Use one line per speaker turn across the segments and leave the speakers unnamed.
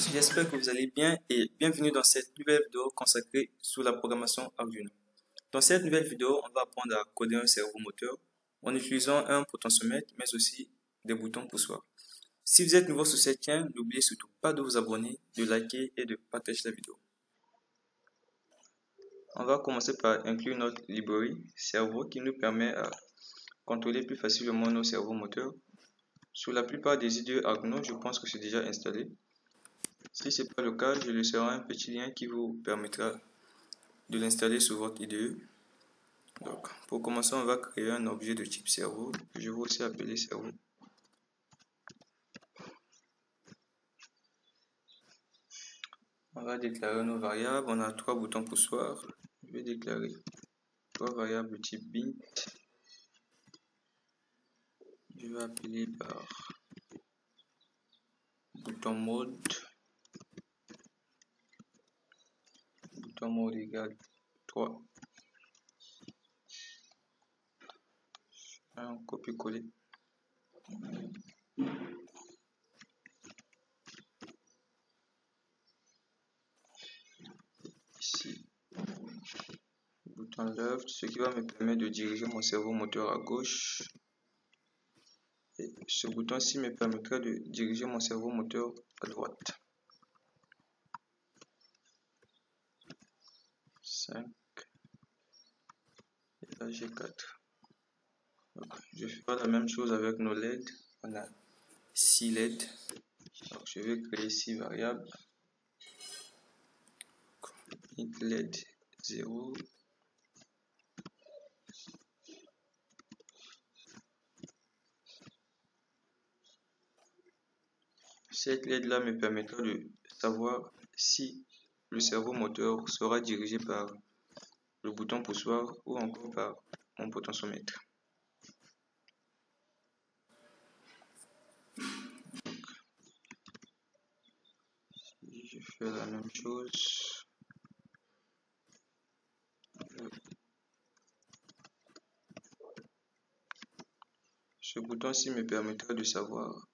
tous, j'espère que vous allez bien et bienvenue dans cette nouvelle vidéo consacrée sur la programmation Arduino. Dans cette nouvelle vidéo, on va apprendre à coder un cerveau moteur en utilisant un potentiomètre mais aussi des boutons poussoirs. Si vous êtes nouveau sur cette chaîne, n'oubliez surtout pas de vous abonner, de liker et de partager la vidéo. On va commencer par inclure notre librairie cerveau qui nous permet à contrôler plus facilement nos cerveaux moteurs. Sur la plupart des IDE Arduino, je pense que c'est déjà installé. Si ce n'est pas le cas, je laisserai un petit lien qui vous permettra de l'installer sur votre IDE. Donc, pour commencer, on va créer un objet de type cerveau, que je vais aussi appeler cerveau. On va déclarer nos variables. On a 3 boutons poussoirs. Je vais déclarer 3 variables de type bint. Je vais appeler par bouton mode. Bouton mode égale 3. Un copier-coller. Ici, bouton left, ce qui va me permettre de diriger mon cerveau moteur à gauche. Et ce bouton-ci me permettra de diriger mon cerveau moteur à droite. 5 et là j'ai 4. Donc, je ferai la même chose avec nos LED. On a 6 LED. Donc, je vais créer 6 variables. Int LED 0. Cette LED là me permettra de savoir si le cerveau moteur sera dirigé par le bouton poussoir ou encore par mon potentiomètre. Je fais la même chose. Ce bouton-ci me permettra de savoir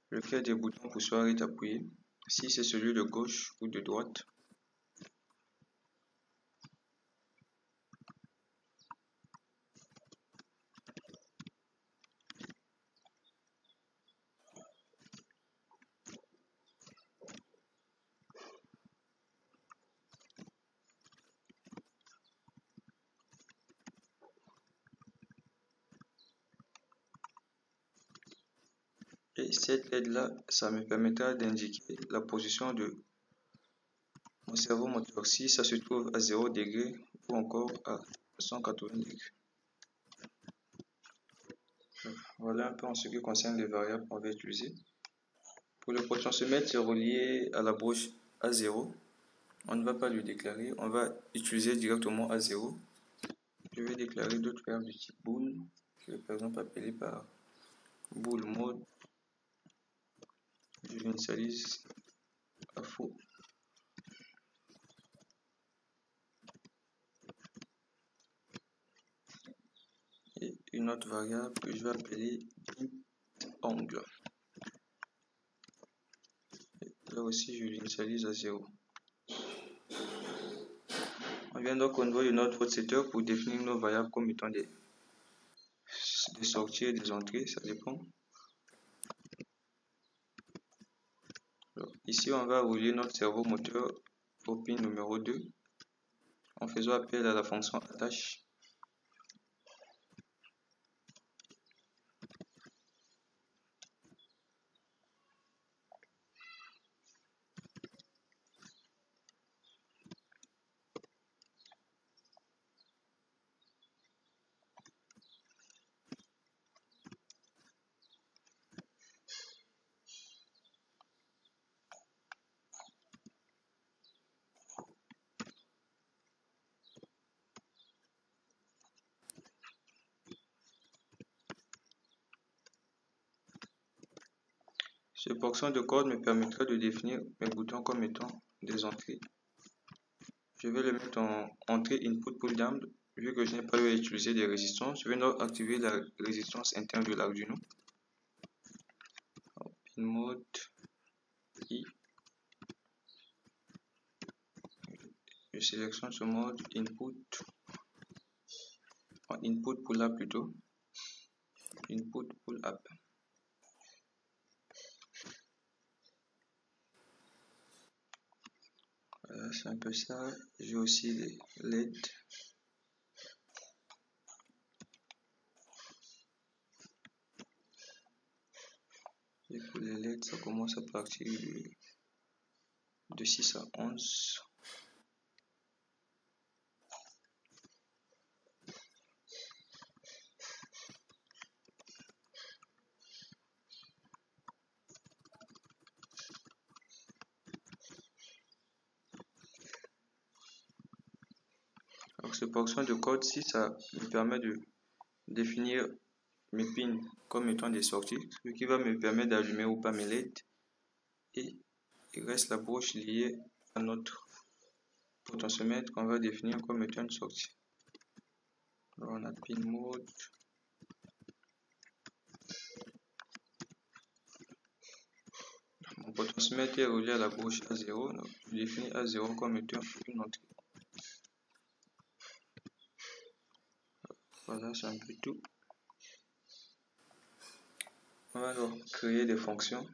lequel des boutons poussoirs est appuyé, si c'est celui de gauche ou de droite. Et cette LED là, ça me permettra d'indiquer la position de mon cerveau moteur, si ça se trouve à 0 degré ou encore à 180 degrés. Voilà un peu en ce qui concerne les variables qu'on va utiliser. Pour le potentiomètre, c'est relié à la broche A0. On ne va pas le déclarer, on va utiliser directement A0. Je vais déclarer d'autres variables de type bool. Je vais par exemple appeler par bool mode. Je l'initialise à faux. Et une autre variable que je vais appeler angle. Et là aussi, je l'initialise à 0. On vient donc au niveau de notre setup pour définir nos variables comme étant des sorties et des entrées, ça dépend. Alors, ici, on va relier notre cerveau moteur au pin numéro 2 en faisant appel à la fonction attache. Cette portion de code me permettra de définir mes boutons comme étant des entrées. Je vais le mettre en entrée input pull down. Vu que je n'ai pas eu à utiliser des résistances, je vais donc activer la résistance interne de l'Arduino. Pin mode sélectionne ce mode input, input pull up plutôt, input pull up. Voilà, c'est un peu ça. J'ai aussi les LED. Et pour les LED, ça commence à partir de 6 à 11. Donc cette portion de code, si ça me permet de définir mes pins comme étant des sorties, ce qui va me permettre d'allumer ou pas mes LED. Et il reste la broche liée à notre potentiomètre qu'on va définir comme étant une sortie. Alors on a pin mode. Mon potentiomètre est relié à la broche A0, donc je définis A0 comme étant une entrée. Voilà, c'est un peu tout. On va donc créer des fonctions.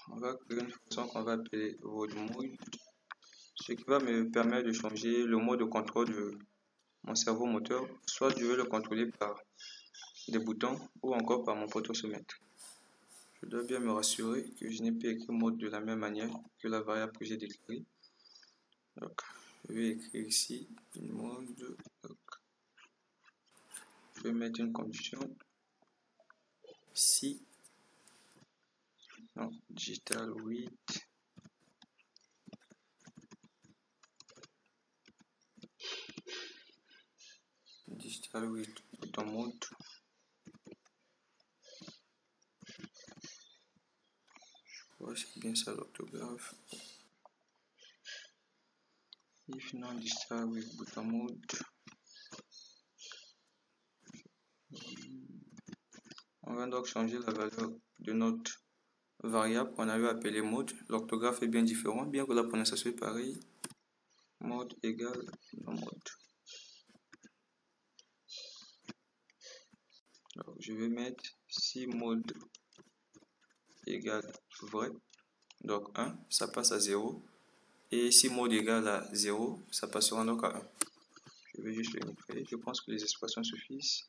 On va créer une fonction qu'on va appeler mode, ce qui va me permettre de changer le mode de contrôle de mon cerveau moteur. Soit je veux le contrôler par des boutons ou encore par mon potentiomètre. Je dois bien me rassurer que je n'ai pas écrit mode de la même manière que la variable que j'ai déclarée. Donc, je vais écrire ici une mode. Donc, je vais mettre une condition si non, digital 8 bouton mode. Ouais, c'est bien ça l'orthographe. If non digital with bouton mode. On va donc changer la valeur de notre variable qu'on avait appelée mode. L'orthographe est bien différent, bien que la prononciation est pareille. Mode égale non mode. Alors, je vais mettre si mode égale vrai, donc 1, ça passe à 0. Et si mode égale à 0, ça passera donc à 1. Je vais juste le nettoyer. Je pense que les expressions suffisent.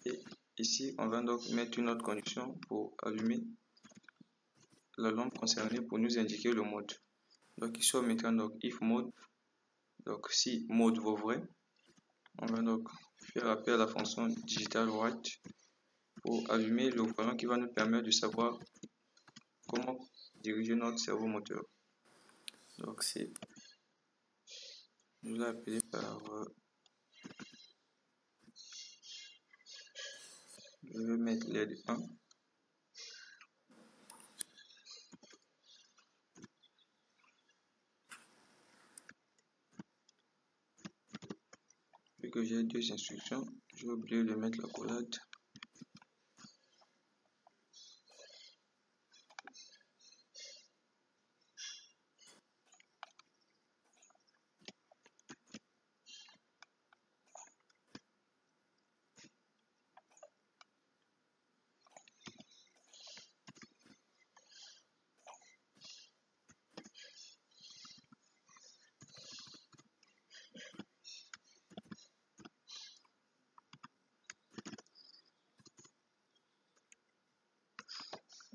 Et ici, on va donc mettre une autre condition pour allumer la lampe concernée pour nous indiquer le mode. Donc ici, on mettra donc if mode. Donc si mode vaut vrai, on va donc faire appel à la fonction digital write pour allumer le voyant qui va nous permettre de savoir comment diriger notre cerveau moteur. Donc c'est, je l'ai appelé par, je vais mettre LED 1. Vu que j'ai deux instructions, j'ai oublié de mettre la collade.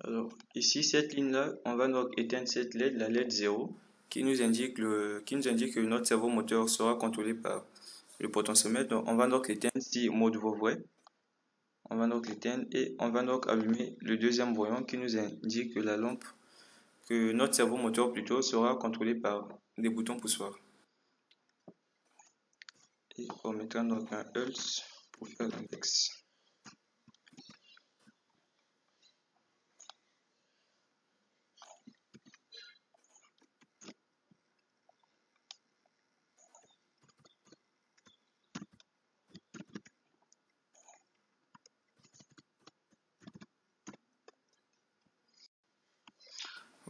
Alors ici, cette ligne-là, on va donc éteindre cette LED, la LED 0, qui nous indique que notre cerveau moteur sera contrôlé par le potentiomètre. Donc on va donc l'éteindre si mode vaut vrai. On va donc l'éteindre et on va donc allumer le deuxième voyant qui nous indique que la lampe, que notre cerveau moteur plutôt, sera contrôlé par des boutons poussoirs. Et on mettra donc un else pour faire l'index.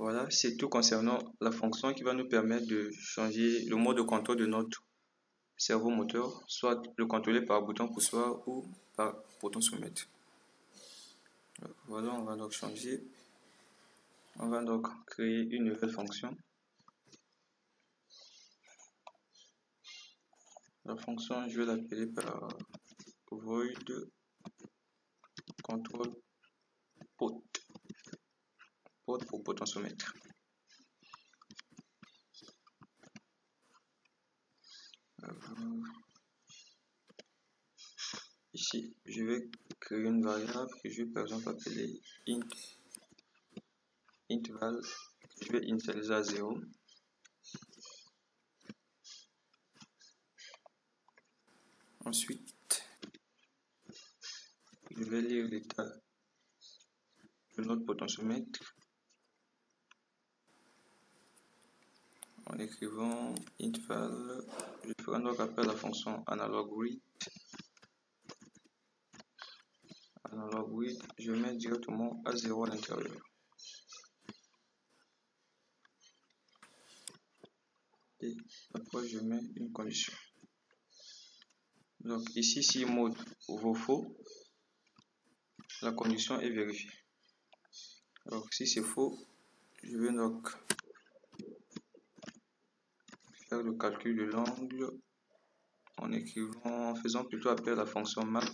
Voilà, c'est tout concernant la fonction qui va nous permettre de changer le mode de contrôle de notre cerveau moteur, soit le contrôler par bouton poussoir ou par potentiomètre. Voilà, on va donc changer. On va donc créer une nouvelle fonction. La fonction, je vais l'appeler par void control pot pour potentiomètre. Ici, je vais créer une variable que je vais par exemple appeler int_val. Je vais initialiser à 0. Ensuite, je vais lire l'état de notre potentiomètre en écrivant int_val. Je ferai donc appel à la fonction analog_read. Analog_read, je mets directement à 0 à l'intérieur. Et après, je mets une condition. Donc ici, si mode vaut faux, la condition est vérifiée. Donc si c'est faux, je vais donc faire le calcul de l'angle en faisant plutôt appel à la fonction map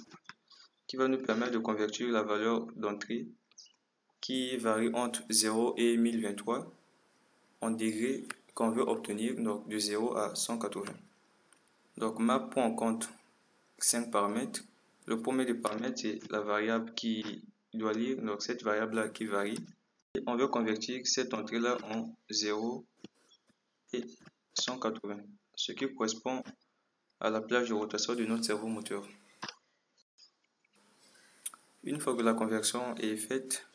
qui va nous permettre de convertir la valeur d'entrée qui varie entre 0 et 1023 en degrés qu'on veut obtenir, donc de 0 à 180. Donc map prend en compte 5 paramètres. Le premier des paramètres, c'est la variable qui doit lire, donc cette variable-là qui varie. Et on veut convertir cette entrée-là en 0 et 180, ce qui correspond à la plage de rotation de notre cerveau moteur. Une fois que la conversion est faite,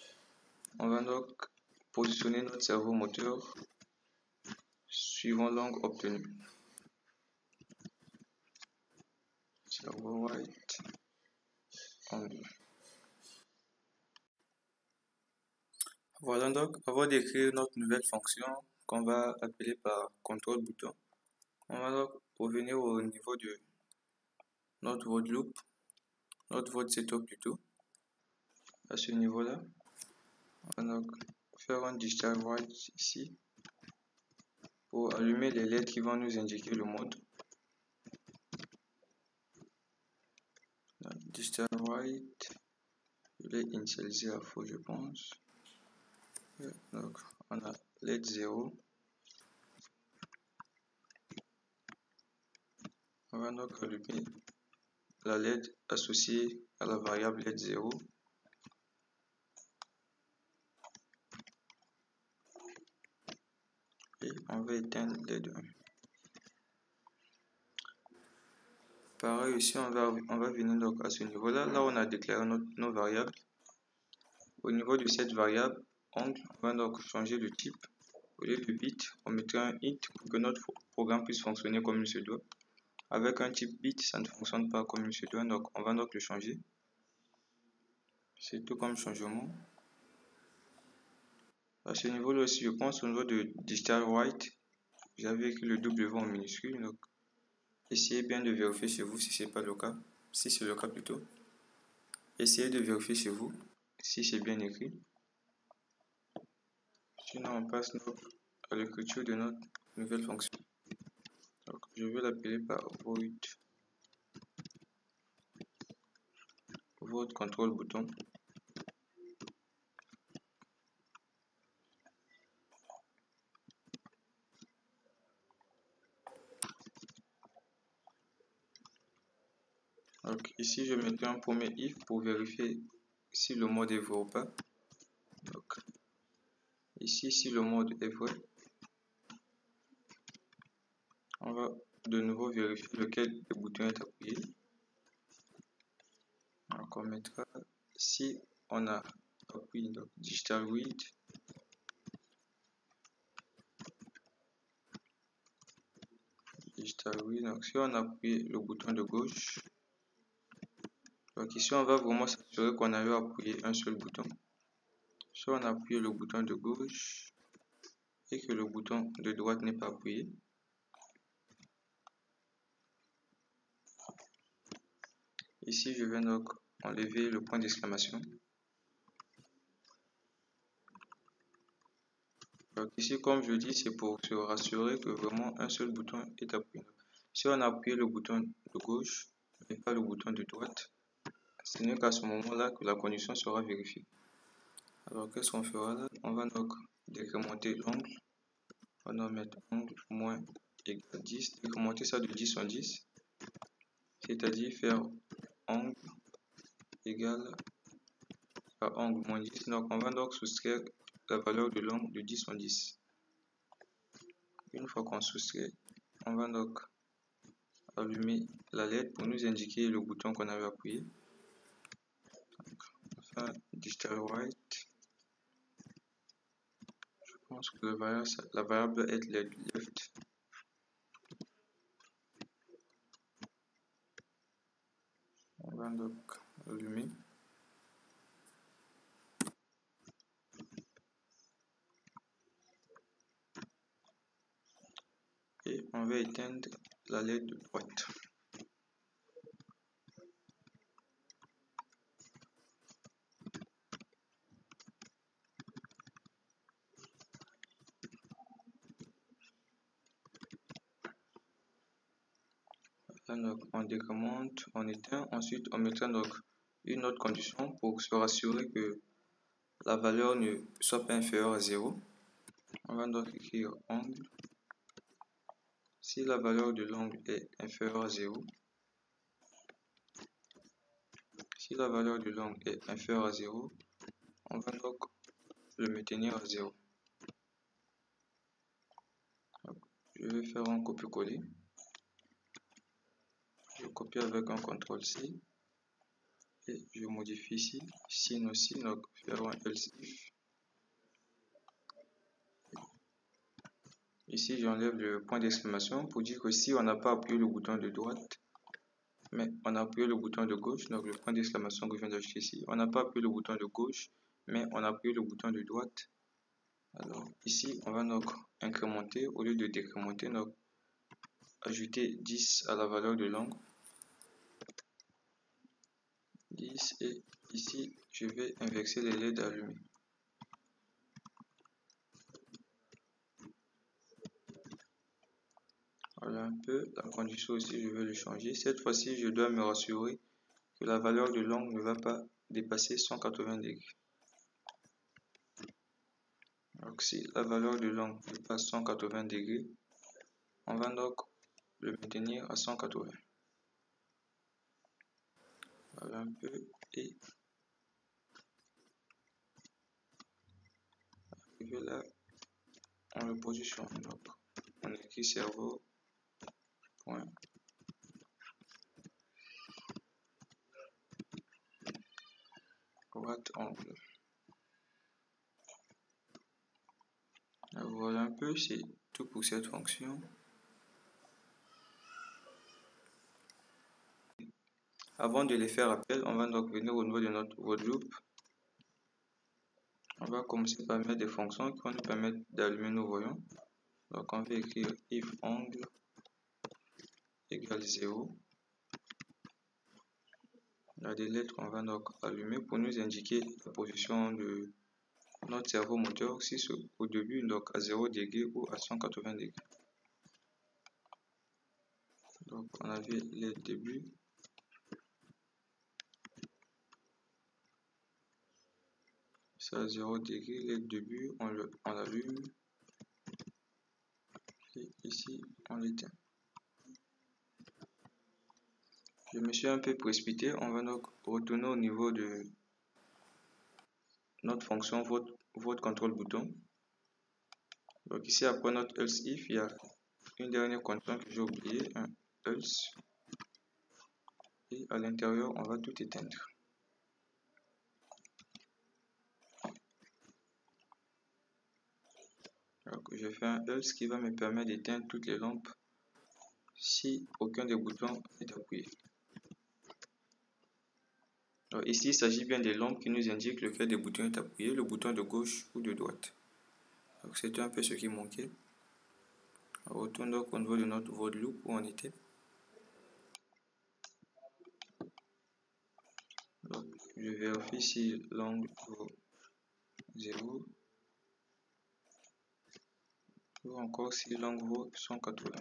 on va donc positionner notre cerveau moteur suivant l'angle obtenu. Cerveau right angle. Voilà donc, avant d'écrire notre nouvelle fonction qu'on va appeler par contrôle bouton, on va donc revenir au niveau de notre void loop, notre void setup plutôt. À ce niveau-là, on va donc faire un digital write ici pour allumer les lettres qui vont nous indiquer le mode. Digital write, je l'ai initialisé à faux, je pense. Donc, on a LED 0. On va donc allumer la LED associée à la variable LED 0. Et on va éteindre LED 1. Pareil ici, on va venir donc à ce niveau-là. Là, on a déclaré nos variables. Au niveau de cette variable, on va donc changer le type. Au lieu de bit, on mettra un int pour que notre programme puisse fonctionner comme il se doit. Avec un type bit, ça ne fonctionne pas comme il se doit, donc on va donc le changer. C'est tout comme changement. À ce niveau-là aussi, je pense au niveau de digital write, j'avais écrit le W en minuscule, donc essayez bien de vérifier chez vous si c'est pas le cas, si c'est le cas plutôt. Essayez de vérifier chez vous si c'est bien écrit. Sinon, on passe à l'écriture de notre nouvelle fonction. Donc, je vais l'appeler par void control bouton. Donc, ici, je mettrai un premier if pour vérifier si le mode est vrai ou pas. Donc, ici, si le mode est vrai, on va de nouveau vérifier lequel des boutons est appuyé. Donc, on mettra, si on a appuyé donc digital read, donc si on appuie le bouton de gauche, donc ici on va vraiment s'assurer qu'on a eu appuyé un seul bouton. Si on appuie le bouton de gauche, et que le bouton de droite n'est pas appuyé. Ici, je vais donc enlever le point d'exclamation. Donc ici, comme je dis, c'est pour se rassurer que vraiment un seul bouton est appuyé. Si on a appuyé le bouton de gauche et pas le bouton de droite, ce n'est qu'à ce moment-là que la condition sera vérifiée. Alors qu'est-ce qu'on fera là? On va donc décrémenter l'angle. On va mettre angle moins égal 10, décrémenter ça de 10 en 10, c'est-à-dire faire angle égal à angle moins 10. Donc on va donc soustraire la valeur de l'angle de 10 en 10. Une fois qu'on soustrait, on va donc allumer la LED pour nous indiquer le bouton qu'on avait appuyé. Enfin, digital white. Je pense que la variable doit être left. On va donc allumer. Et on va éteindre la LED de droite. Donc on décrémente, on éteint, ensuite on mettra donc une autre condition pour se rassurer que la valeur ne soit pas inférieure à 0. On va donc écrire angle. Si la valeur de l'angle est inférieure à 0, si la valeur de l'angle est inférieure à 0, on va donc le maintenir à 0. Je vais faire un copier-coller. Je copie avec un CTRL-C et je modifie ici, sin aussi, donc faire un else if. Ici, j'enlève le point d'exclamation pour dire que si on n'a pas appuyé le bouton de droite, mais on a appuyé le bouton de gauche, donc le point d'exclamation que je viens d'ajouter ici, on n'a pas appuyé le bouton de gauche, mais on a appuyé le bouton de droite. Alors ici, on va donc incrémenter au lieu de décrémenter, donc ajouter 10 à la valeur de l'angle. 10 et ici, je vais inverser les LED allumés. Voilà un peu, la condition aussi, je vais le changer. Cette fois-ci, je dois me rassurer que la valeur de l'angle ne va pas dépasser 180 degrés. Donc si la valeur de l'angle dépasse 180 degrés, on va donc le maintenir à 180. Voilà un peu et arrivé là, on le positionne. Donc on écrit cerveau point droite angle. Voilà un peu, c'est tout pour cette fonction. Avant de les faire appel, on va donc venir au niveau de notre while loop. On va commencer par mettre des fonctions qui vont nous permettre d'allumer nos voyants. Donc on va écrire if angle égale 0. Il y a des lettres qu'on va donc allumer pour nous indiquer la position de notre cerveau moteur, si c'est au début donc à 0 degré ou à 180 degrés. Donc on avait les débuts. C'est à 0 degré, les débuts, on l'allume. Et ici, on l'éteint. Je me suis un peu précipité, on va donc retourner au niveau de notre fonction vote contrôle bouton. Donc ici, après notre else if, il y a une dernière condition que j'ai oublié, un else. Et à l'intérieur, on va tout éteindre. Donc je fais un else qui va me permettre d'éteindre toutes les lampes si aucun des boutons est appuyé. Alors ici, il s'agit bien des lampes qui nous indiquent lequel des boutons est appuyé, le bouton de gauche ou de droite. Donc c'était un peu ce qui manquait. On retourne donc au niveau de notre void loop où on était. Donc je vérifie si l'angle vaut 0 ou encore si l'angle vaut 180.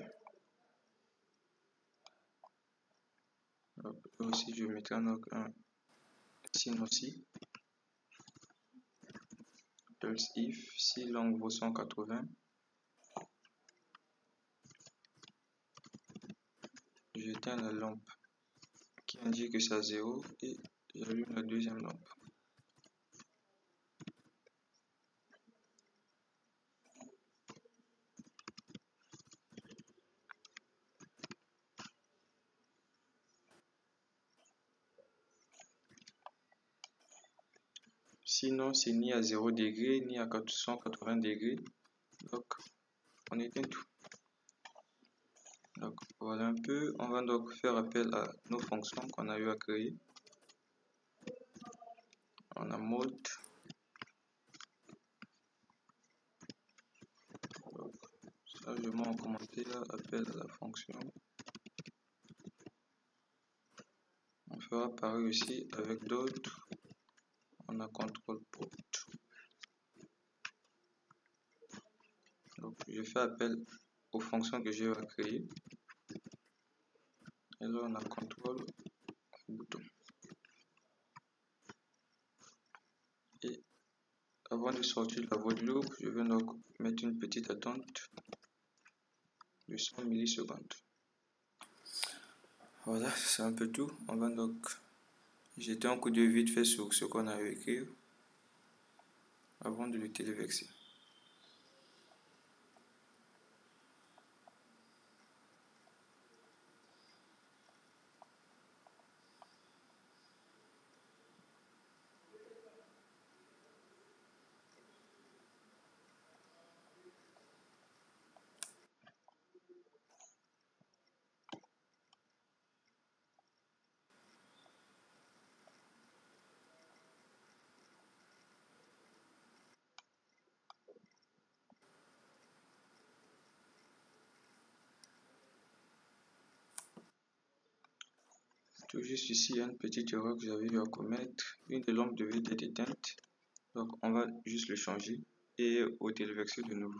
Donc là aussi je mettrai donc un signe aussi. Else if si l'angle vaut 180, j'éteins la lampe qui indique que c'est à 0 et j'allume la deuxième lampe. Sinon, c'est ni à 0 degré ni à 180 degrés. Donc, on éteint tout. Donc, voilà un peu. On va donc faire appel à nos fonctions qu'on a eu à créer. On a mode. Donc, ça, je mets en commentaire appel à la fonction. On fera pareil aussi avec d'autres. On a contrôle port. Donc, je fais appel aux fonctions que j'ai eu à créer. Et là, on a contrôle bouton. Et avant de sortir la void loop, je vais donc mettre une petite attente de 100 millisecondes. Voilà, c'est un peu tout. On va donc jeter un coup d'œil vite fait sur ce qu'on a écrit avant de le téléverser. Tout juste ici, il y a une petite erreur que j'avais eu à commettre. Une des lampes devait être éteinte. Donc on va juste le changer et au téléverser de nouveau.